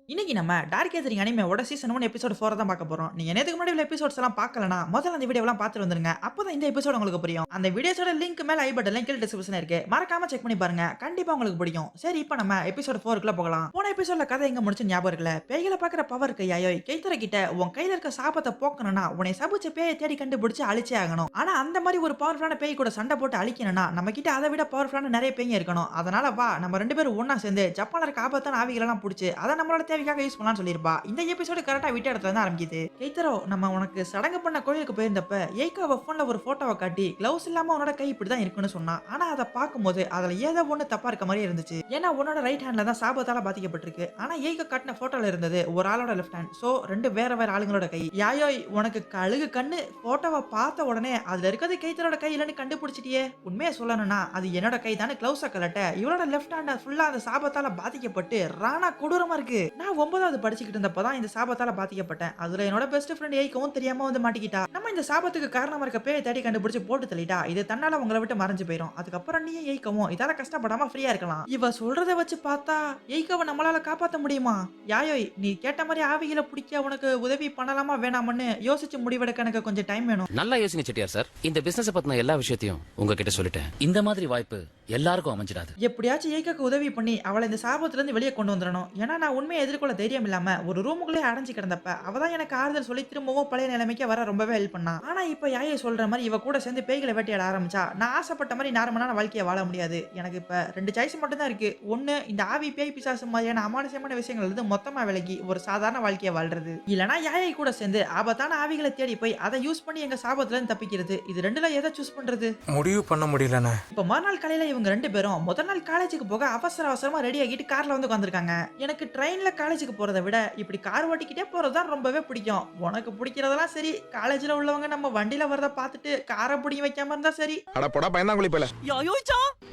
இன்னைக்கு நம்ம dark gathering அனிமேவோட season 1 episode 4 தான் பார்க்க போறோம். நீங்க நேத்துக்கு முன்னாடி உள்ள எபிசோட்ஸ் எல்லாம் பார்க்கலனா, முதல்ல அந்த வீடியோலாம் பார்த்துட்டு வந்துருங்க. அப்பதான் இந்த எபிசோட் உங்களுக்கு புரியும். அந்த வீடியோஸோட லிங்க் மேல ஐ பட்டன்ல கீழ டிஸ்கிரிப்ஷன்ல இருக்கு. மறக்காம செக் பண்ணி பாருங்க. கண்டிப்பா உங்களுக்கு பிடிக்கும். சரி இப்போ நம்ம எபிசோட் 4 க்குள்ள போகலாம். போன எபிசோட்ல கதை எங்க முடிச்சு ஞாபகம் இருக்குல? பேய்களை பார்க்குற பவர் இருக்கு யாயோய். கைத்தற கிட்ட உன் கையில இருக்க சாபத்தை போக்கணும்னா உன்னை சபிச்ச பேயை தேடி கண்டுபிடிச்சு அழிச்சே ஆகணும். ஆனா அந்த மாதிரி ஒரு பவர்ஃபுல்லான பேய் கூட சண்டை போட்டு அழிக்கணும்னா நம்ம கிட்ட அதை விட பவர்ஃபுல்லான நிறைய பேய்ங்க இருக்கணும். அதனால வா நம்ம ரெண்டு பேரும் ஒண்ணா சேர்ந்து ஜப்பான்ல இருக்க ஆபத்தான ஆவிகள் எல்லாம் புடிச்சு அதை நம்மளோட தேவைக்காக யூஸ் பண்ணலாம்னு சொல்லி இந்த எபிசோடு கரெக்டா விட்ட இடத்துல இருந்து ஆரம்பிக்குது. கேத்தரோ நம்ம உனக்கு சடங்கு பண்ண கோயிலுக்கு போயிருந்தப்ப ஏய்காவ போன்ல ஒரு போட்டோவை காட்டி கிளவுஸ் இல்லாம உன்னோட கை இப்படிதான் இருக்குன்னு சொன்னா. ஆனா அதை பார்க்கும்போது அதுல ஏதோ ஒண்ணு தப்பா இருக்க மாதிரி இருந்துச்சு. ஏன்னா உன்னோட ரைட் ஹேண்ட்ல தான் சாபத்தால பாதிக்கப்பட்டிருக்கு. ஆனா ஏய்கா காட்டின போட்டோல இருந்தது ஒரு ஆளோட லெஃப்ட் ஹேண்ட். சோ ரெண்டு வேற வேற ஆளுங்களோட கை. யாயோய் உனக்கு கழுகு கண்ணு போட்டோவை பார்த்த உடனே அதுல இருக்கிறது கைத்தரோட கை இல்லன்னு கண்டுபிடிச்சிட்டியே. உண்மையை சொல்லணும்னா அது என்னோட கை தானே. கிளவுஸ கலட்ட இவளோட லெஃப்ட் ஹேண்ட் ஃபுல்லா அந்த சாபத்தால பாதிக்கப்பட்டு ராணா கொடூரமா இருக்கு. நான் 9வது படிச்சுக்கிட்டு இருந்தப்பதான் இந்த சாபத்தால பாதிக்கப்பட்டேன். அதுல என்னோட பெஸ்ட் ஃப்ரெண்ட் ஏய்கவும் தெரியாம வந்து மாட்டிக்கிட்டா. நம்ம இந்த சாபத்துக்கு காரணமா இருக்க பேயை தேடி கண்டுபிடிச்சு போட்டு தள்ளிட்டா. இது தன்னால உங்களை விட்டு மறைஞ்சு போயிடும். அதுக்கப்புறம் நீ ஏய்கவும் இதால கஷ்டப்படாம ஃப்ரீயா இருக்கலாம். இவ சொல்றத வச்சு பார்த்தா ஏய்கவை நம்மளால காப்பாத்த முடியுமா? யாயோய் நீ கேட்ட மாதிரி ஆவிகளை பிடிக்க உனக்கு உதவி பண்ணலாமா வேணாமன்னு யோசிச்சு முடிவெடுக்க எனக்கு கொஞ்சம் டைம் வேணும். நல்லா யோசிங்க செட்டியார் சார். இந்த பிசினஸ் பத்தின எல்லா விஷயத்தையும் உங்ககிட்ட சொல்லிட்டேன். இந்த மாதிரி வாய்ப்பு எல்லாருக்கும் அமைஞ்சிடாது. எப்படியாச்சும் ஏய்காக்கு உதவி பண்ணி அவளை இந்த சாபத்துல இருந்து வெளியே கொண்டு வந்துடணும். ஏன்னா நான் உண்மையை எதிர்கொள்ள தைரியம் இல்லாம ஒரு ரூமுக்குள்ளே அடைஞ்சு கிடந்தப்ப அவதான் எனக்கு ஆறுதல் சொல்லி திரும்பவும் பழைய நிலைமைக்கு வர ரொம்பவே ஹெல்ப் பண்ணா. ஆனா இப்ப யாயை சொல்ற மாதிரி இவ கூட சேர்ந்து பேய்களை வேட்டையாட ஆரம்பிச்சா நான் ஆசைப்பட்ட மாதிரி நார்மலான வாழ்க்கையை வாழ முடியாது. எனக்கு இப்ப 2 சாய்ஸ் மட்டும் தான் இருக்கு. ஒண்ணு இந்த ஆவி பேய் பிசாசு மாதிரியான அமானுஷமான விஷயங்கள் இருந்து மொத்தமா விலகி ஒரு சாதாரண வாழ்க்கையை வாழ்றது. இல்லனா யாயை கூட சேர்ந்து ஆபத்தான ஆவிகளை தேடி போய் அதை யூஸ் பண்ணி எங்க சாபத்துல இருந்து தப்பிக்கிறது. இது ரெண்டுல எதை சூஸ் பண்றது? முடிவு பண்ண முடியலண்ணே. இப்ப மறுநாள் காலையில இவங்க ரெண்டு பேரும் முதல் நாள் காலேஜுக்கு போக அவசர அவசரமா ரெடி ஆகிட்டு கார்ல வந்து உட்காந்துருக்காங்க. எனக்கு ட்ரெயின்ல காலேஜுக்கு போறதை விட இப்படி கார் ஓட்டிக்கிட்டே போறதுதான் ரொம்பவே பிடிக்கும். உனக்கு பிடிக்கிறதெல்லாம் சரி, காலேஜ்ல உள்ளவங்க நம்ம வண்டியில வரத பார்த்துட்டு காரை பிடிக்க வைக்காம இருந்தா சரி. அட போடா பயந்தாங்குழி பேல.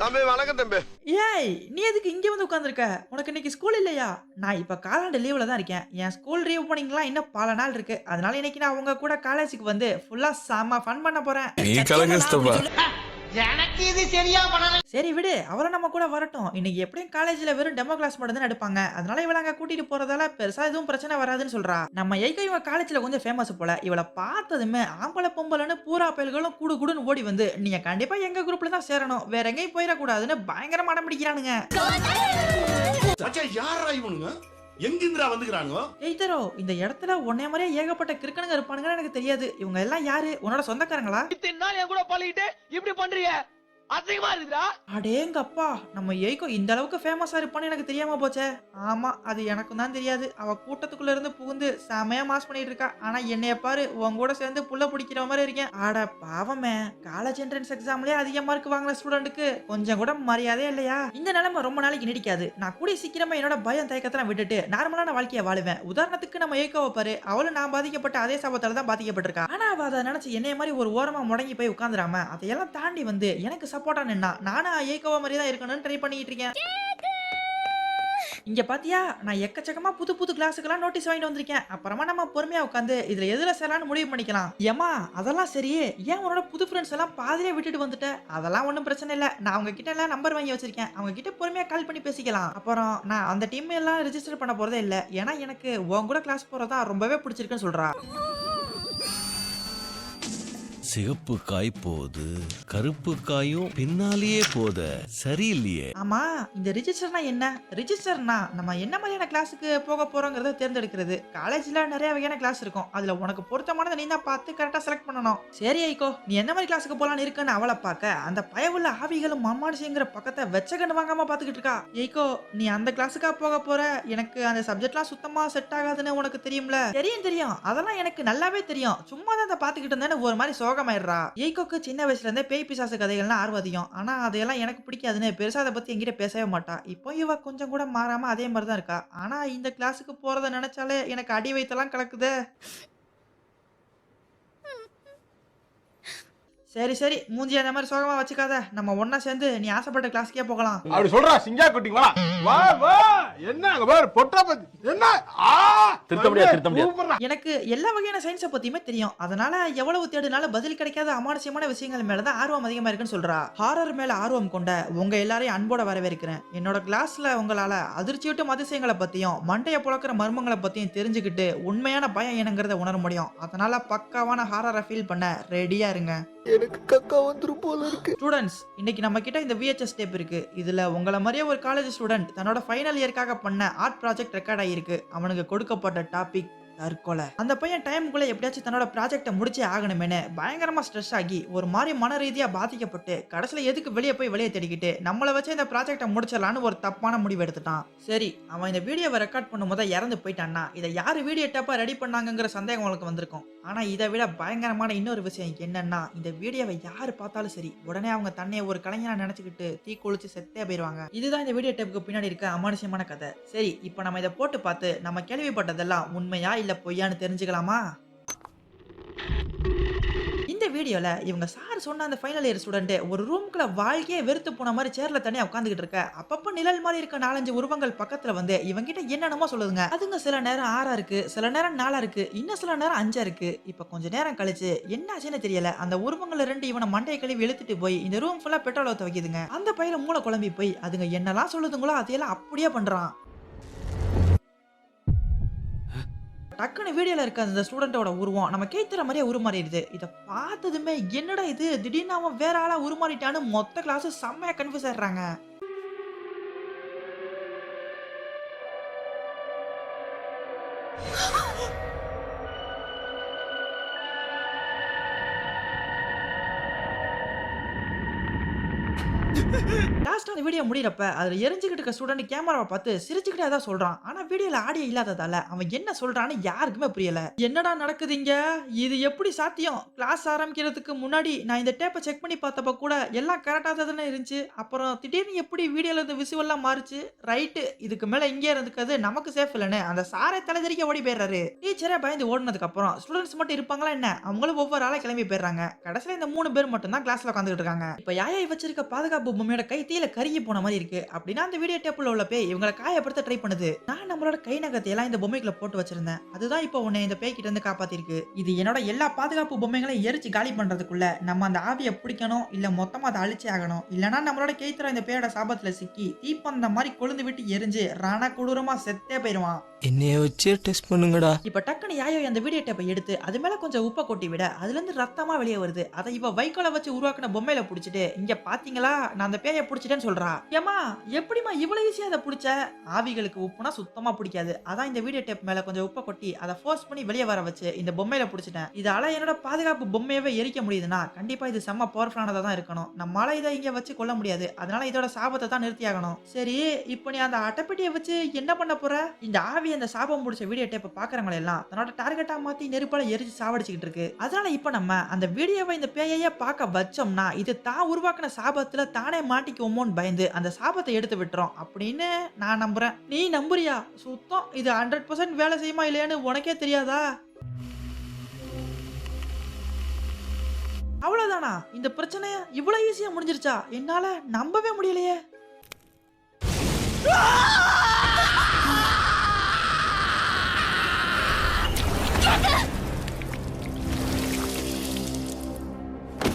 தம்பி வணக்கம் தம்பி. ஏய் நீ எதுக்கு இங்க வந்து உட்கார்ந்திருக்க? உனக்கு இன்னைக்கு ஸ்கூல் இல்லையா? நான் இப்ப காலாண்டு லீவ்ல தான் இருக்கேன். என் ஸ்கூல் ரீவ் பண்ணிங்கலாம் இன்னும் பல நாள் இருக்கு. அதனால இன்னைக்கு நான் உங்க கூட காலேஜுக்கு வந்து ஃபுல்லா செம ஃபன் பண்ண போறேன். நீ கலங்கஸ்தபா. எனக்கு இது சரியா பண்ணல. சரி விடு, அவள நம்ம கூட வரட்டும். இன்னைக்கு எப்படியும் காலேஜ்ல வெறும் டெமோ கிளாஸ் மட்டும் தான் எடுப்பாங்க. அதனால இவள அங்க கூட்டிட்டு போறதால பெருசா எதுவும் பிரச்சனை வராதுன்னு சொல்றா. நம்ம ஏய்கா இவ காலேஜ்ல கொஞ்சம் ஃபேமஸ் போல. இவள பார்த்ததுமே ஆம்பளை பொம்பளைன்னு பூரா பயல்களும் கூடு கூடுன்னு ஓடி வந்து நீங்க கண்டிப்பா எங்க குரூப்ல தான் சேரணும், வேற எங்கேயும் போயிட கூடாதுன்னு பயங்கரமா அடம் பிடிக்கிறானுங்க. மச்சான் யாரா இவனுங்க? எங்கிந்திரா வந்துக்கறானுங்க? ஏய்தரோ இந்த இடத்துல உன்னைய மாதிரியே ஏகப்பட்ட கிறுக்கனுங்க இருப்பானுங்கன்னு எனக்கு தெரியாது. இவங்க எல்லாம் யாரு? உன்னோட சொந்தக்காரங்களா? இத்தனை நாள் என் கூட பழகிட்டு இப்படி பண்றீங்க, அசிங்கமா இருக்குடா. அடேங்கப்பா, நம்ம ஏய்கோ இந்த அளவுக்கு ஃபேமஸா இருப்பான்னு எனக்கு தெரியாம போச்சே. ஆமா, அது எனக்கும் தான் தெரியாது. அவ கூட்டத்துக்குள்ள இருந்து புகுந்து செமையா மாஸ் பண்ணிட்டு இருக்கா. ஆனா என்னைய பாரு, உன் கூட சேர்ந்து புள்ள பிடிக்கிற மாதிரி இருக்கேன். அட பாவமே, காலேஜ் என்ட்ரன்ஸ் எக்ஸாம்லயே அதிக மார்க் வாங்கின ஸ்டூடெண்ட்டுக்கு கொஞ்சம் கூட மரியாதையே இல்லையா? இந்த நிலைமை ரொம்ப நாளைக்கு நீடிக்காது. நான் கூடிய சீக்கிரமா என்னோட பயம் தயக்கத்தெல்லாம் விட்டுட்டு நார்மலான வாழ்க்கையை வாழுவேன். உதாரணத்துக்கு நம்ம ஏய்கோவை பாரு, அவளும் நான் பாதிக்கப்பட்ட அதே சாபத்தால தான் பாதிக்கப்பட்டிருக்கா. ஆனா அவ அதை நினைச்சு என்னைய மாதிரி ஒரு ஓரமா முடங்கி போய் உட்காந்துராம அதையெல்லாம் தாண்டி வந்து எனக்கு சப்போர்ட்டா நின்னா. நானும் ஏய்கோவா மாதிரி தான் இருக்கணும்னு ட்ரை பண்ணிட்டு இருக்கேன். இங்க பாத்தியா, நான் எக்கச்சக்கமா புது புது கிளாஸுக்கெல்லாம் நோட்டீஸ் வாங்கிட்டு வந்திருக்கேன். அப்புறமா நம்ம பொறுமையா உட்காந்து இதுல எதுல சேரலாம்னு முடிவு பண்ணிக்கலாம். ஏமா அதெல்லாம் சரி, ஏன் உன்னோட புது ஃப்ரெண்ட்ஸ் எல்லாம் பாதியிலே விட்டுட்டு வந்துட்ட? அதெல்லாம் ஒன்றும் பிரச்சனை இல்லை. நான் அவங்க கிட்ட எல்லாம் நம்பர் வாங்கி வச்சிருக்கேன். அவங்க கிட்ட பொறுமையா கால் பண்ணி பேசிக்கலாம். அப்புறம் நான் அந்த டீம் எல்லாம் ரெஜிஸ்டர் பண்ண போறதே இல்லை. ஏன்னா எனக்கு உன் கூட கிளாஸ் போறதா ரொம்பவே பிடிச்சிருக்குன்னு சொல்றா. சிகப்பு காய் போது கருப்பு காயும் பின்னாலேயே போத சரியில்லையே. ஆமா, இந்த ரிஜிஸ்டர்னா என்ன? ரிஜிஸ்டர்னா நம்ம என்ன மாதிரியான கிளாஸுக்கு போக போறோங்கிறத தேர்ந்தெடுக்கிறது. காலேஜ்ல நிறைய வகையான கிளாஸ் இருக்கும். அதுல உனக்கு பொருத்தமானதை நீ தான் பார்த்து கரெக்டா செலக்ட் பண்ணணும். சரி ஐகோ, நீ என்ன மாதிரி கிளாஸுக்கு போலான்னு இருக்குன்னு அவளை பார்க்க அந்த பயவுள்ள ஆவிகளும் மம்மானுசிங்கிற பக்கத்தை வெச்ச கண்ணு வாங்காம பாத்துக்கிட்டு இருக்கா. ஐகோ நீ அந்த கிளாஸுக்கா போக போற? எனக்கு அந்த சப்ஜெக்ட்லாம் சுத்தமா செட் ஆகாதுன்னு உனக்கு தெரியும்ல? தெரியும் தெரியும், அதெல்லாம் எனக்கு நல்லாவே தெரியும். சும்மா தான் அதை பாத்துக்கிட்டு இருந்தேன்னு ஒரு மாதிரி சோகமாயிடுறா. ஏய்கோக்கு சின்ன வயசுல இருந்தே பேய் பிசாசு கதைகள்லாம் ஆர்வம் அதிகம். ஆனா அதெல்லாம் எனக்கு பிடிக்காதுன்னு பெருசா அதை பத்தி என்கிட்ட பேசவே மாட்டா. இப்போ இவ கொஞ்சம் கூட மாறாம அதே மாதிரி தான் இருக்கா. ஆனா இந்த கிளாஸுக்கு போறத நினைச்சாலே எனக்கு அடி வயித்தெல்லாம் கலக்குதே. சரி சரி, மூஞ்சி அந்த மாதிரி சோகமா வச்சுக்காத. நம்ம ஒன்னா சேர்ந்து நீ ஆசைப்பட்ட கிளாஸ்க்கே போகலாம். அப்படி சொல்றா சிங்கா குட்டி வா. வா வா என்ன பாரு பொட்டா பத்தி என்ன திருத்த முடியாது. எனக்கு எல்லா வகையான சயின்ஸை பத்தியுமே தெரியும். அதனால எவ்வளவு தேடினாலும் பதில் கிடைக்காத அமானுஷ்யமான விஷயங்கள் மேலதான் ஆர்வம் அதிகமா இருக்குன்னு சொல்றா. ஹாரர் மேல ஆர்வம் கொண்ட உங்க எல்லாரையும் அன்போட வரவேற்கிறேன். என்னோட கிளாஸ்ல உங்களால அதிர்ச்சியூட்டும் அதிசயங்களை பத்தியும் மண்டைய புழக்கிற மர்மங்களை பத்தியும் தெரிஞ்சுக்கிட்டு உண்மையான பயம் என்னங்கிறத உணர முடியும். அதனால பக்காவான ஹாரரை ஃபீல் பண்ண ரெடியா இருங்க. எனக்கு கக்கா வந்துரும் போல இருக்கு. ஸ்டூடெண்ட்ஸ், இன்னைக்கு நம்ம கிட்ட இந்த VHS டேப் இருக்கு. இதுல உங்கள மாதிரியே ஒரு காலேஜ் ஸ்டூடெண்ட் தன்னோட ஃபைனல் இயர்க்காக பண்ண ஆர்ட் ப்ராஜெக்ட் ரெக்கார்ட் ஆகிருக்கு. அவனுக்கு கொடுக்கப்பட்ட டாபிக் தற்கொலை. அந்த பையன் டைமுக்குள்ள எப்படியாச்சும் தன்னோட ப்ராஜெக்டை முடிச்சே ஆகணுமேனு பயங்கரமா ஸ்ட்ரெஸ் ஆகி ஒரு மாதிரி மன ரீதியா பாதிக்கப்பட்டு கடைசியில எதுக்கு வெளியே தேடிக்கிட்டு நம்மளை வச்சு இந்த ப்ராஜெக்டை முடிச்சிடலான்னு ஒரு தப்பான முடிவு எடுத்துட்டான். சரி, அவன் இந்த வீடியோவை ரெக்கார்ட் பண்ணும்போது இறந்து போயிட்டான்னா இதை யாரு வீடியோ டேப்பா ரெடி பண்ணாங்கிற சந்தேகம் உங்களுக்கு வந்திருக்கும். ஆனா இதை விட பயங்கரமான இன்னொரு விஷயம் என்னன்னா, இந்த வீடியோவை யாரு பார்த்தாலும் சரி உடனே அவங்க தன்னைய ஒரு கலைஞனா நினைச்சுக்கிட்டு தீ குளிச்சு செத்தே போயிருவாங்க. இதுதான் இந்த வீடியோ டேப்புக்கு பின்னாடி இருக்க அமானுஷ்யமான கதை. சரி, இப்போ நம்ம இதை போட்டு பார்த்து நம்ம கேள்விப்பட்டதெல்லாம் உண்மையா இல்ல பொய்யான்னு தெரிஞ்சுக்கலாமா? இந்த வீடியோல இவங்க சார் சொன்ன அந்த ஃபைனல் இயர் ஸ்டூடெண்ட் ஒரு ரூம்குள்ள வாழ்க்கையே வெறுத்து போன மாதிரி சேர்ல தனியா உட்காந்துக்கிட்டு இருக்க. அப்பப்ப நிழல் மாதிரி இருக்க 4-5 உருவங்கள் பக்கத்துல வந்து இவங்கிட்ட என்னென்னமோ சொல்லுதுங்க. அதுங்க சில நேரம் 6 இருக்கு, சில நேரம் 4 இருக்கு, இன்னும் சில நேரம் 5 இருக்கு. இப்ப கொஞ்ச நேரம் கழிச்சு என்ன ஆச்சுன்னு தெரியல, அந்த உருவங்கள் 2 இவனை மண்டையை கழுவி இழுத்துட்டு போய் இந்த ரூம் ஃபுல்லா பெட்ரோல் ஊத்த வைக்குதுங்க. அந்த பையில மூளை குழம்பி போய் அதுங்க என்னெல்லாம் சொல்லுதுங்களோ அதையெல்லாம் அப்படியே பண்றான். டக்குன்னு வீடியோல இருக்க அந்த ஸ்டூடெண்டோட உருவம் நம்ம கேட்கிற மாதிரியே உருமாறிடுது. இதை பார்த்ததுமே என்னடா இது திடீர்னு அவன் வேற ஆளா உருமாறிட்டான்னு மொத்த கிளாஸ் செம்மையா கன்ஃபியூஸ் ஆயிடுறாங்க. லாஸ்ட் அந்த வீடியோ முடியறப்ப அதுல எரிஞ்சுக்கிட்டு இருக்க ஸ்டூடெண்ட் கேமராவை பார்த்து சிரிச்சுக்கிட்டே தான் சொல்றான். ஆனா வீடியோல ஆடியோ இல்லாததால அவன் என்ன சொல்றான்னு யாருக்குமே புரியல. என்னடா நடக்குது இங்க? இது எப்படி சாத்தியம்? கிளாஸ் ஆரம்பிக்கிறதுக்கு முன்னாடி நான் இந்த டேப்பை செக் பண்ணி பார்த்தப்ப கூட எல்லாம் கரெக்டா தானே இருந்துச்சு. அப்புறம் திடீர்னு எப்படி வீடியோல இந்த விசுவல்லாம் மாறுச்சு? ரைட்டு, இதுக்கு மேல இங்கே இருந்துக்கிறது நமக்கு சேஃப் இல்லைன்னு அந்த சாரை தலைதறிக்க ஓடி போயிடுறாரு. டீச்சரே பயந்து ஓடினதுக்கு அப்புறம் ஸ்டூடெண்ட்ஸ் மட்டும் இருப்பாங்களா என்ன? அவங்களும் ஒவ்வொரு ஆளா கிளம்பி போயிடுறாங்க. கடைசியில இந்த 3 பேர் மட்டும் தான் கிளாஸ்ல உட்காந்துட்டு இருக்காங்க. இப்ப யாயை வச்சிருக்க பாதுகாப்பு பொம்மையோட கை தீயில கருகி போன மாதிரி இருக்கு. அப்படின்னா அந்த வீடியோ டேப்ல உள்ள பேய் இவங்களை காயப்படுத்த ட்ரை பண்ணுது. நான் நம்மளோட கை நகத்தை எல்லாம் இந்த பொம்மைக்குள்ள போட்டு வச்சிருந்தேன். அதுதான் இப்போ உன்னை இந்த பேய் கிட்ட இருந்து காப்பாத்திருக்கு. இது என்னோட எல்லா பாதுகாப்பு பொம்மைகளையும் எரிச்சு காலி பண்றதுக்குள்ள நம்ம அந்த ஆவியை பிடிக்கணும், இல்ல மொத்தமா அதை அழிச்சே ஆகணும். இல்லனா நம்மளோட கேத்திர இந்த பேயோட சாபத்துல சிக்கி தீப்பந்த மாதிரி கொழுந்து விட்டு எரிஞ்சு ரண கொடூரமா செத்தே போயிருவான். என்னைய வச்சு டெஸ்ட் பண்ணுங்கடா. இப்ப டக்குனு யாயோ அந்த வீடியோ டேப்பை எடுத்து அது மேல கொஞ்சம் உப்பை கொட்டி விட அதுல இருந்து ரத்தமா வெளியே வருது. அதை இவ வைக்கோல வச்சு உருவாக்குன பொம்மையில புடிச்சிட்டு இங்க பாத்தீங்களா நான் அந்த பேயை புடிச்சிட்டேன்னு சொல்றா. ஏமா எப்படிமா இவ்வளவு ஈஸியா அதை புடிச்ச? ஆவிகளுக்கு உப்புனா சுத்தமா பிடிக்காது. அதான் இந்த வீடியோ டேப் மேல கொஞ்சம் உப்பை கொட்டி அதை ஃபோர்ஸ் பண்ணி வெளியே வர வச்சு இந்த பொம்மையில புடிச்சிட்டேன். இதால என்னோட பாதுகாப்பு பொம்மையவே எரிக்க முடியுதுன்னா கண்டிப்பா இது செம்ம பவர்ஃபுல்லானதா தான் இருக்கணும். நம்மளால இதை இங்க வச்சு கொள்ள முடியாது. அதனால இதோட சாபத்தை தான் நிறுத்தி ஆகணும். சரி, இப்போ நீ அந்த அட்டைப்பெட்டியை வச்சு என்ன பண்ண போற? இந்த ஆவி அந்த சாபம் முடிச்ச வீடியோ டேப்பை பாக்குறவங்க எல்லாம் தன்னோட டார்கெட்டா மாத்தி நெருப்பால எரிச்சு சாவடிச்சுக்கிட்டு இருக்கு. அதனால இப்ப நம்ம அந்த வீடியோவை இந்த பேயையே பார்க்க வச்சோம்னா இது தான் உருவாக்குன சாபத்துல தானே மாட்டிக்குவோமோன்னு பயந்து அந்த சாபத்தை எடுத்து விட்டுறோம் அப்படின்னு நான் நம்புறேன். நீ நம்புறியா? சுத்தம் இது 100% வேலை செய்யுமா இல்லையான்னு உனக்கே தெரியாதா? அவ்வளவுதானா? இந்த பிரச்சனை இவ்வளவு ஈஸியா முடிஞ்சிருச்சா? என்னால நம்பவே முடியலையே.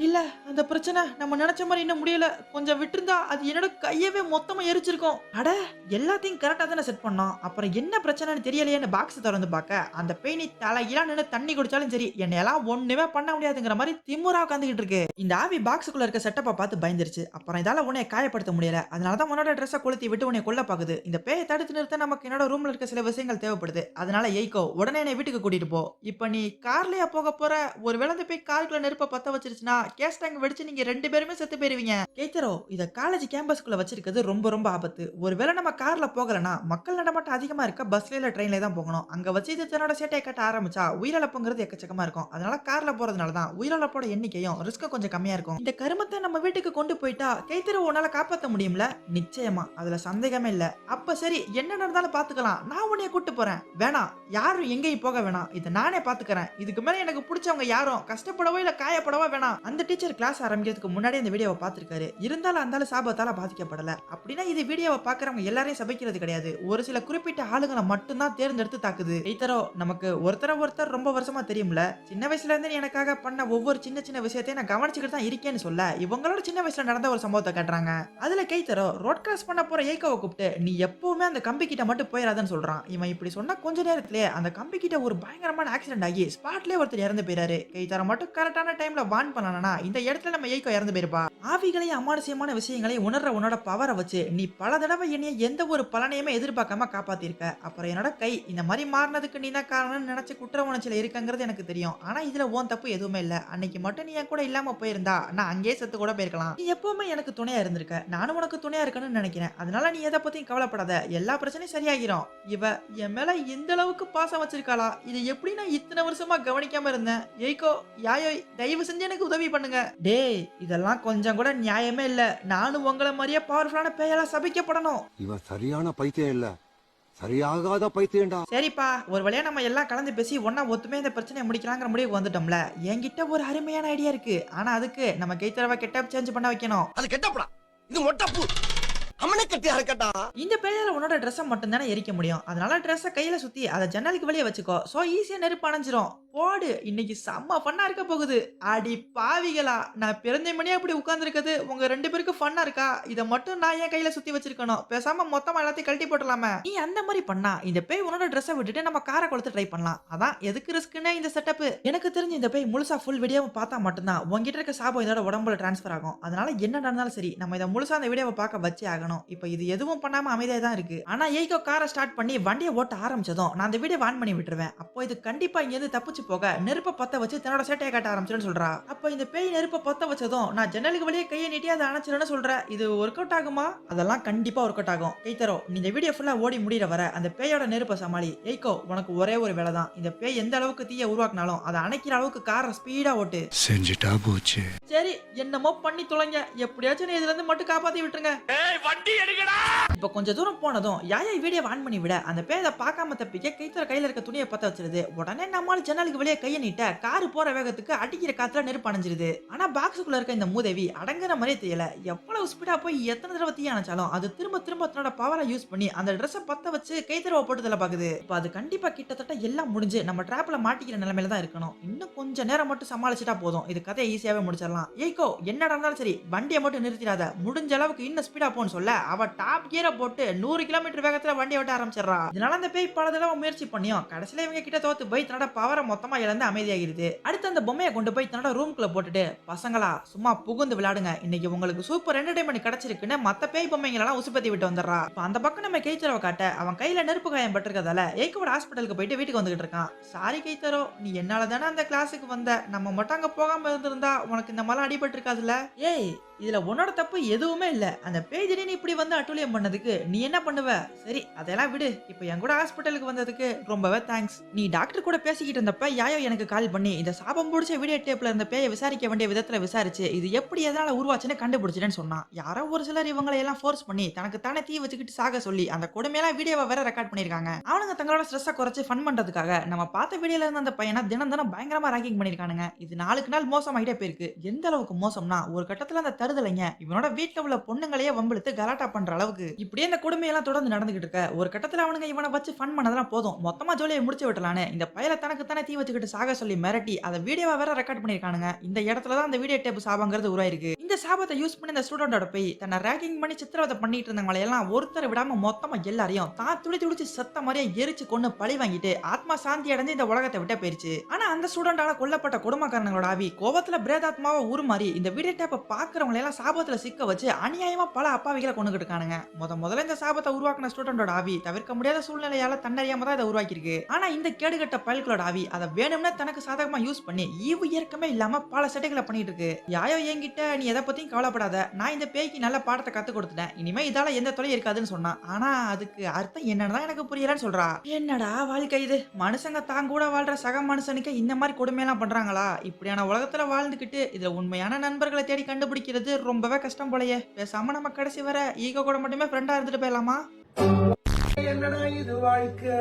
இல்ல, அந்த பிரச்சனை நம்ம நினைச்ச மாதிரி இன்னும் முடியல. கொஞ்சம் விட்டுருந்தா அது என்னோட கையவே மொத்தமா எரிச்சிருக்கும். அட, எல்லாத்தையும் கரெக்டா தானே செட் பண்ணோம். அப்புறம் என்ன பிரச்சனைன்னு தெரியலையேன்னு பாக்ஸ் திறந்து பார்க்க அந்த பெயினி தலையில நின்று தண்ணி குடிச்சாலும் சரி என்னையெல்லாம் ஒண்ணுமே பண்ண முடியாதுங்கிற மாதிரி திமுறா உட்காந்துக்கிட்டு இருக்கு. இந்த ஆவி பாக்ஸுக்குள்ள இருக்க செட்டப்பை பார்த்து பயந்துருச்சு. அப்புறம் இதால உன்னை காயப்படுத்த முடியல. அதனாலதான் உன்னோட ட்ரெஸ்ஸை கொளுத்தி விட்டு உன்னை கொல்ல பாக்குது. இந்த பேயை தடுத்து நிறுத்த நமக்கு என்னோட ரூம்ல இருக்க சில விஷயங்கள் தேவைப்படுது. அதனால எய்கோ உடனே என்னை வீட்டுக்கு கூட்டிட்டு போ. இப்ப நீ கார்லயா போக போற? ஒருவேளை இந்த பேய் காருக்குள்ள நெருப்ப பத்த வச்சிருச்சுன்னா கேஸ் டேங்க் வெடிச்சு நீங்க 2 பேருமே செத்து போயிருவீங்க. கேத்தரோ, இத காலேஜ் கேம்பஸ்க்குள்ள வச்சிருக்கிறது ரொம்ப ரொம்ப ஆபத்து. ஒருவேளை நம்ம கார்ல போகலனா மக்கள் நடமாட்டம் அதிகமா இருக்க பஸ்ல இல்ல ட்ரெயின்ல தான் போகணும். அங்க வச்சு இது தன்னோட சேட்டையை கட்ட ஆரம்பிச்சா உயிரிழப்புங்கிறது எக்கச்சக்கமா இருக்கும். அதனால கார்ல போறதுனால தான் உயிரிழப்போட எண்ணிக்கையும் ரிஸ்க் கொஞ்சம் கம்மியா இருக்கும். இந்த கருமத்தை நம்ம வீட்டுக்கு கொண்டு போயிட்டா கேத்தரோ உன்னால காப்பாற்ற முடியும்ல? நிச்சயமா, அதுல சந்தேகமே இல்ல. அப்ப சரி, என்ன நடந்தாலும் பாத்துக்கலாம். நான் உன்னைய கூட்டு போறேன். வேணாம், யாரும் எங்கேயும் போக வேணாம். இதை நானே பாத்துக்கிறேன். இதுக்கு மேல எனக்கு பிடிச்சவங்க யாரும் கஷ்டப்படவோ இல்ல காயப்படவோ வேணாம். அந்த டீச்சர் கிளாஸ் ஆரம்பிக்கிறதுக்கு ஆரம்பிக்கிறதுக்கு முன்னாடி இந்த வீடியோவை பார்த்திருக்காரு. இருந்தாலும் அந்த ஆளு சாபத்தால பாதிக்கப்படல. அப்படின்னா இது வீடியோவை பார்க்கறவங்க எல்லாரையும் சபிக்கிறது கிடையாது. ஒரு சில குறிப்பிட்ட ஆளுங்களை மட்டும் தான் தேர்ந்தெடுத்து தாக்குது. கைத்தரோ நமக்கு ஒருத்தர் ரொம்ப வருஷமா தெரியும்ல. சின்ன வயசுல இருந்து நீ எனக்காக பண்ண ஒவ்வொரு சின்ன சின்ன விஷயத்தையும் நான் கவனிச்சுக்கிட்டு தான் இருக்கேன்னு சொல்ல இவங்களோட சின்ன வயசுல நடந்த ஒரு சம்பவத்தை காட்டுறாங்க. அதுல கைத்தரோ ரோட் கிராஸ் பண்ண போற ஏய்கோவை கூப்பிட்டு நீ எப்பவுமே அந்த கம்பி கிட்ட மட்டும் போயிடாதன்னு சொல்றான். இவன் இப்படி சொன்னா கொஞ்ச நேரத்திலேயே அந்த கம்பி கிட்ட ஒரு பயங்கரமான ஆக்சிடென்ட் ஆகி ஸ்பாட்லயே ஒருத்தர் இறந்து போயிறாரு. கைத்தரோ மட்டும் கரெக்டான டைம்ல வான் பண்ணனா இந்த இடத்துல நம்ம ஏய்கோ இறந்து போயிருப்பா. ஆவிகளையும் அமானுஷ்யமான விஷயங்களையும் உணர்ற உன்னோட பவரை வச்சு நீ பல தடவை என்னைய எந்த ஒரு பலனையுமே எதிர்பார்க்காம காப்பாத்திருக்க. அப்புறம் என்னோட கை இந்த மாதிரி மாறினதுக்கு நீ தான் காரணம்னு நினைச்சு குற்ற உணர்ச்சியில இருக்கங்கிறது எனக்கு தெரியும். ஆனா இதுல உன் தப்பு எதுவுமே இல்ல. அன்னைக்கு மட்டும் நீ என் கூட இல்லாம போயிருந்தா நான் அங்கேயே செத்து கூட போயிருக்கலாம். நீ எப்பவுமே எனக்கு துணையா இருந்திருக்க. நானும் உனக்கு துணையா இருக்கணும்னு நினைக்கிறேன். அதனால நீ எதை பத்தியும் கவலைப்படாத. எல்லா பிரச்சனையும் சரியாகிரும். இவ என் மேல இந்த அளவுக்கு பாசம் வச்சிருக்காளா? இது எப்படி நான் இத்தனை வருஷமா கவனிக்காம இருந்தேன்? ஏய்கோ யாயோ தயவு செஞ்சு எனக்கு உதவி பண்ணுங்க. டேய் இதெல்லாம் கொஞ்சம் கூட நியாயமே இல்ல. நானும் உங்களை மாதிரியே பவர்ஃபுல்லான பேயால சபிக்கப்படணும். இவன் சரியான பைத்தியம் இல்ல, சரியாகாத பைத்தியம்டா. சரிப்பா ஒரு வழியா நம்ம எல்லாம் கலந்து பேசி ஒன்னா ஒத்துமே இந்த பிரச்சனையை முடிக்கலாங்கிற முடிவுக்கு வந்துட்டோம்ல. என்கிட்ட ஒரு அருமையான ஐடியா இருக்கு. ஆனா அதுக்கு நம்ம கைத்தரவா கெட்டப் சேஞ்ச் பண்ண வைக்கணும். அது கெட்டப்படா, இது மொட்டப்பு. அம்மனை கட்டி அறக்கட்டா. இந்த பேயால உன்னோட ட்ரெஸ்ஸை மட்டும் தானே எரிக்க முடியும். அதனால ட்ரெஸ்ஸை கையில சுத்தி அதை ஜன்னலுக்கு வெளியே வச்சுக்கோ. சோ ஈஸியா நெருப்பு அணைஞ்சிரும். போடு இன்னைக்கு செம்ம ஃபன்னா இருக்க போகுது. அடி பாவிகளா, நான் பிறந்த மணியா அப்படி உட்கார்ந்துருக்குது உங்க 2 பேருக்கு ஃபன்னா இருக்கா? இதை மட்டும் நான் ஏன் கையில சுத்தி வச்சிருக்கணும்? பேசாம மொத்தமா எல்லாத்தையும் கழட்டி போட்டலாமே. நீ அந்த மாதிரி பண்ணா இந்த பேய் உன்னோட ட்ரெஸ்ஸை விட்டுட்டு நம்ம காரை கொளுத்து ட்ரை பண்ணலாம். அதான் எதுக்கு ரிஸ்க்குன்னு இந்த செட்டப். எனக்கு தெரிஞ்சு இந்த பேய் முழுசா ஃபுல் வீடியோவை பார்த்தா மட்டும்தான் உங்ககிட்ட இருக்க சாபம் இதோட உடம்புல டிரான்ஸ்ஃபர் ஆகும். அதனால என்ன நடந்தாலும் சரி நம்ம இதை முழுசா அந்த வீடியோவை பார்க்க வச்சே ஆகணும். இப்போ இது எதுவும் பண்ணாம அமைதியா தான் இருக்கு. ஆனா ஏய்கோ காரை ஸ்டார்ட் பண்ணி வண்டியை ஓட்ட ஆரம்பிச்சதும் நான் அந்த வீடியோ ஆன் பண்ணி விட்டுருவேன். அப்போ இது கண்டிப்பா இங்க இருந்து தப்பிச்சு போக நெருப்ப பத்த வச்சு தன்னோட சேட்டையை காட்ட ஆரம்பிச்சுன்னு சொல்றா. அப்ப இந்த பேய் நெருப்ப பத்த வச்சதும் நான் ஜன்னலுக்கு வெளியே கையை நீட்டி அதை அணைச்சிருன்னு சொல்றேன். இது ஒர்க் அவுட் ஆகுமா? அதெல்லாம் கண்டிப்பா ஒர்க் அவுட் ஆகும். கைத்தரோ நீ இந்த வீடியோ ஃபுல்லா ஓடி முடியற வர அந்த பேயோட நெருப்ப சமாளி. ஏய்கோ உனக்கு ஒரே ஒரு வேலை தான். இந்த பேய் எந்த அளவுக்கு தீய உருவாக்குனாலும் அதை அணைக்கிற அளவுக்கு காரை ஸ்பீடா ஓட்டு. செஞ்சுட்டா போச்சு. சரி என்னமோ பண்ணி தொலைங்க. எப்படியாச்சும் இதுல இருந்து மட்டும் காப்பாத்தி விட்டுருங்க. வண்டி எடுக்கடா. இப்ப கொஞ்சம் தூரம் போனதும் யாயா வீடியோ ஆன் பண்ணி விட அந்த பேயை பார்க்காம தப்பிக்க கைத்தர கையில இருக்க துணியை பத்த வச்சிருது. உடனே நம்மால ஜன்னலுக்கு வெளியே கையை நீட்ட காரு போற வேகத்துக்கு அடிக்கிற காத்துல நெருப்பு அணைஞ்சிருது. ஆனா பாக்ஸுக்குள்ள இருக்க இந்த மூதேவி அடங்குற மாதிரியே தெரியல. எவ்வளவு ஸ்பீடா போய் எத்தனை தடவை தீ அணைச்சாலும் அது திரும்ப திரும்ப தன்னோட பவரை யூஸ் பண்ணி அந்த ட்ரெஸ்ஸை பத்த வச்சு கைத்தரவை போட்டுதல பாக்குது. இப்ப அது கண்டிப்பா கிட்டத்தட்ட எல்லாம் முடிஞ்சு நம்ம டிராப்ல மாட்டிக்கிற நிலைமையில தான் இருக்கணும். இன்னும் கொஞ்ச நேரம் மட்டும் சமாளிச்சுட்டா போதும். இது கதையை ஈஸியாவே முடிச்சிடலாம். ஏய்கோ என்ன நடந்தாலும் சரி வண்டியை மட்டும் நிறுத்திடாத. முடிஞ்ச அளவுக்கு இன்னும் ஸ்பீடா போன்னு சொல்ல அவ டாப் கியரை போட்டு 100 கிலோமீட்டர் வேகத்துல வண்டியை விட்டு ஆரம்பிச்சிடறா. இதனால அந்த பேய் பல தடவை முயற்சி பண்ணியும் கடைசியில இவங்க கிட்ட தோத்து போய் தன்னோட பவரை மொத்தமா இழந்து அமைதியாகிருது. அடுத்து அந்த பொம்மையை கொண்டு போய் தன்னோட ரூம்குள்ள போட்டுட்டு பசங்களா சும்மா புகுந்து விளையாடுங்க, இன்னைக்கு உங்களுக்கு சூப்பர் என்டர்டைன்மெண்ட் கிடைச்சிருக்குன்னு மத்த பேய் பொம்மைங்களெல்லாம் உசுப்பத்தி விட்டு வந்துடுறா. இப்ப அந்த பக்கம் நம்ம கைத்தரவை காட்ட அவன் கையில நெருப்பு காயம் பட்டிருக்கதால ஏய்கோட ஹாஸ்பிட்டலுக்கு போயிட்டு வீட்டுக்கு வந்துகிட்டு இருக்கான். சாரி கைத்தரோ நீ என்னால தானே அந்த கிளாஸுக்கு வந்த. நம்ம மட்டும் அங்க போகாம இருந்திருந்தா உனக்கு இந்த மாதிரி அடிபட்டு இருக்காதுல்ல. ஏய் இதுல உன்னோட தப்பு எதுவுமே இல்ல. அந்த பேய் திடீர்னு இப்படி வந்து அட்டூழியம் பண்ணதுக்கு நீ என்ன பண்ணுவ? சரி அதெல்லாம் விடு. இப்போ என் கூட ஹாஸ்பிட்டலுக்கு வந்ததுக்கு ரொம்பவே தேங்க்ஸ். நீ டாக்டர் கூட பேசிக்கிட்டு இருந்தப்ப யாயோ எனக்கு கால் பண்ணி இந்த சாபம் பிடிச்ச வீடியோ டேப்ல இருந்த பேயை விசாரிக்க வேண்டிய விதத்துல விசாரிச்சு இது எப்படி எதனால உருவாச்சுன்னு கண்டுபிடிச்சிட்டேன்னு சொன்னான். யாரோ ஒரு சிலர் இவங்களை எல்லாம் ஃபோர்ஸ் பண்ணி தனக்கு தானே தீ வச்சுக்கிட்டு சாக சொல்லி அந்த கொடுமையெல்லாம் வீடியோவை வேற ரெக்கார்ட் பண்ணிருக்காங்க. அவனுங்க தங்களோட ஸ்ட்ரெஸ்ஸை குறைச்சு ஃபன் பண்றதுக்காக நம்ம பார்த்த வீடியோல இருந்த அந்த பையனை தினம் தினம் பயங்கரமா ரேங்கிங் பண்ணிருக்கானுங்க. இது நாளுக்கு நாள் மோசமாயிட்டே போயிருக்கு. எந்த அளவுக்கு மோசம்னா ஒரு கட்டத்துல அந்த தருதலைங்க இவனோட வீட்டுல உள்ள பொண்ணுங்களையே வம்பிழுத்து கலாட்டா பண்ற அளவுக்கு இப்படியே இந்த கொடுமையெல்லாம் தொடர்ந்து நடந்துகிட்டு இருக்க. ஒரு கட்டத்துல அவனுங்க இவனை வச்சு ஃபன் பண்ணதெல்லாம் போதும் மொத்தமா ஜோலியை முடிச்சு விட்டலான்னு இந்த பையல தனக்கு தானே தீ வச்சுக்கிட்டு சாக சொல்லி மிரட்டி அதை வீடியோவா வேற ரெக்கார்ட் பண்ணிருக்கானுங்க. இந்த இடத்துலதான் அந்த வீடியோ டேப் சாபங்கிறது உருவாயிருக்கு. இந்த சாபத்தை யூஸ் பண்ணி இந்த ஸ்டூடெண்டோட போய் தன்னை ரேக்கிங் பண்ணி சித்திரவதை பண்ணிட்டு இருந்தவங்களை எல்லாம் ஒருத்தர் விடாம மொத்தமா எல்லாரையும் தான் துடிச்சு சத்த மாதிரியே எரிச்சு கொண்டு பழி வாங்கிட்டு ஆத்மா சாந்தி அடைஞ்சு இந்த உலகத்தை விட்ட போயிருச்சு. ஆனா அந்த ஸ்டூடெண்டால கொல்லப்பட்ட குடும்பக்காரங்களோட ஆவி கோபத்துல பிரேதாத்மாவா உருமாறி இந்த வீடியோ டேப்பை பாக்குறவங்களை எல்லாம் சாபத்துல சிக்க வச்சு அநியாயமா பல அப்பாவிகளை கொண்டுகிட்டு இருக்கானுங்க. முதல்ல இந்த சாபத்தை உருவாக்குன ஸ்டூடெண்டோட ஆவி தவிர்க்க முடியாத சூழ்நிலையால தன்னறியாம தான் இதை உருவாக்கிருக்கு. ஆனா இந்த கேடுகட்ட பயல்களோட ஆவி அதை வேணும்னே தனக்கு சாதகமா யூஸ் பண்ணி ஈவு இயற்கமே இல்லாம பல சேட்டைகளை பண்ணிட்டு இருக்கு. யாயோ என்கிட்ட நீ எதை பத்தியும் கவலைப்படாத, நான் இந்த பேய்க்கு நல்ல பாடத்தை கத்து கொடுத்துட்டேன், இனிமே இதால எந்த தொலை இருக்காதுன்னு சொன்னான். ஆனா அதுக்கு அர்த்தம் என்னன்னு எனக்கு புரியலன்னு சொல்றா. என்னடா வாழ்க்கை இது, மனுஷங்க தான் கூட வாழ்ற சக மனுஷனுக்கு இந்த மாதிரி கொடுமையெல்லாம் பண்றாங்களா? இப்படியான உலகத்துல வாழ்ந்துகிட்டு இதுல உண்மையான நண்பர்களை தேடி கண்டுபிடிக்கிறது ரொம்பவே கஷ்டம் போலயே. பேசாம நம்ம கடைசி வர ஈகோ கூட மட்டுமே ஃப்ரெண்டா இருந்துட்டு போயிடலாமா? என்னடா இது வாழ்க்கை.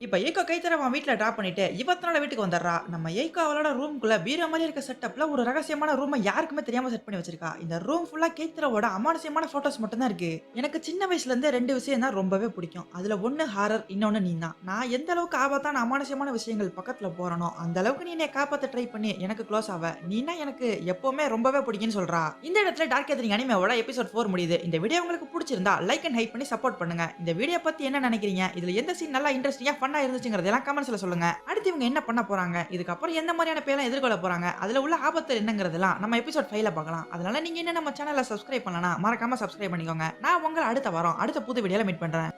இப்ப ஏக்கோ கைத்தர அவன் வீட்ல டிராப் பண்ணிட்டு இவத்தனோட வீட்டுக்கு வந்துடுறா. நம்ம ஏக்கோ அவளோட ரூம்குள்ள பீரோ மாதிரி இருக்க செட்டப்ல ஒரு ரகசியமான ரூமை யாருக்குமே தெரியாம செட் பண்ணி வச்சிருக்கா. இந்த ரூம் ஃபுல்லா கைத்தரோட அமானுஷ்யமான போட்டோஸ் மட்டும் தான் இருக்கு. எனக்கு சின்ன வயசுல இருந்தே 2 விஷயம் தான் ரொம்பவே பிடிக்கும். அதுல ஒன்னு ஹாரர், இன்னொன்னு நீ தான். நான் எந்த அளவுக்கு ஆபத்தான அமானுஷ்யமான விஷயங்கள் பக்கத்துல போறனோ அந்த அளவுக்கு நீ என்னை காப்பாத்த ட்ரை பண்ணி எனக்கு க்ளோஸ் ஆவ. நீனா எனக்கு எப்பவுமே ரொம்பவே பிடிக்கும்னு சொல்றா. இந்த இடத்துல டார்க் கேத்தரிங் அனிமேவோட எபிசோட் 4 முடியுது. இந்த வீடியோ உங்களுக்கு பிடிச்சிருந்தா லைக் அண்ட் ஹைப் பண்ணி சப்போர்ட் பண்ணுங்க. இந்த வீடியோ பத்தி என்ன நினைக்கிறீங்க? இதுல எந்த சீன் நல்லா இன்ட்ரெஸ்டிங்கா ஃபன்னா இருந்துச்சுங்கறதெல்லாம் கமெண்ட்ஸ்ல சொல்லுங்க. அடுத்து இவங்க என்ன பண்ண போறாங்க, இதுக்கப்புறம் எந்த மாதிரியான பேரெல்லாம் எதிர்கொள்ள போறாங்க, அதுல உள்ள ஆபத்து என்னங்கறதெல்லாம் நம்ம எபிசோட் 5ல பார்க்கலாம். அதனால நீங்க என்ன நம்ம சேனலை சப்ஸ்கிரைப் பண்ணலனா மறக்காம சப்ஸ்கிரைப் பண்ணிக்கோங்க. நான் உங்களை அடுத்த வாரம் அடுத்த புது வீடியோல மீட் பண்றேன்.